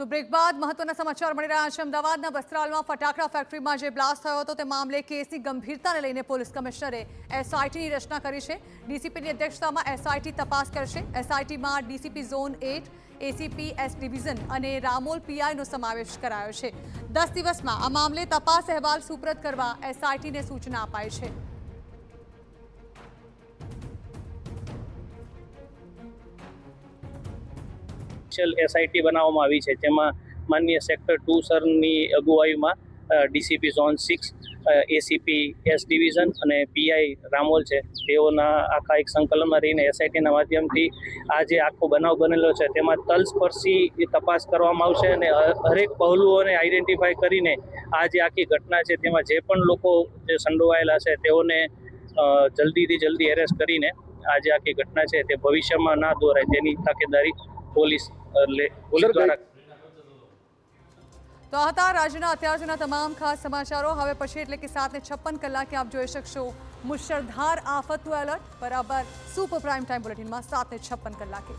તો બ્રેક બાદ મહત્વના સમાચાર મળી રહ્યા છે। અમદાવાદના વસ્ત્રાલમાં ફટાકડા ફેક્ટરીમાં જે બ્લાસ્ટ થયો હતો તે મામલે કેસની ગંભીરતાને લઈને પોલીસ કમિશનરે એસઆઈટીની રચના કરી છે। ડીસીપીની અધ્યક્ષતામાં એસઆઈટી તપાસ કરશે। એસઆઈટીમાં DCP zone 8, ACP S division અને રામોલ પીઆઈનો સમાવેશ કરાયો છે। 10 દિવસમાં આ મામલે તપાસ અહેવાલ સુપરત કરવા એસઆઈટીને સૂચના અપાઈ છે। એસઆઈટી બનાવવામાં આવી છે, જેમાં માનનીય સેક્ટર 2 સરની અગુવાઈમાં DCP zone 6, ACP S division અને પીઆઈ રામોલ છે, તેઓના આખા એક સંકલનમાં રહીને એસઆઈટીના માધ્યમથી આ જે આખો બનાવ બનેલો છે તેમાં તલસ્પર્શી તપાસ કરવામાં આવશે અને હરેક પહલુઓને આઈડેન્ટિફાઈ કરીને આ જે આખી ઘટના છે તેમાં જે પણ લોકો જે સંડોવાયેલા છે તેઓને જલ્દીથી જલ્દી એરેસ્ટ કરીને આ જે આખી ઘટના છે તે ભવિષ્યમાં ના દોહરાય તેની તકેદારી પોલીસ દ્વારા। તો આ હતા રાજ્યના અત્યાર સુધીના તમામ ખાસ સમાચારો। હવે પછી એટલે કે 7:56 કલાકે આપ જોઈ શકશો મુશળધાર આફતનું એલર્ટ બરાબર સુપર પ્રાઇમ ટાઈમ બુલેટિનમાં 7:56 કલાકે।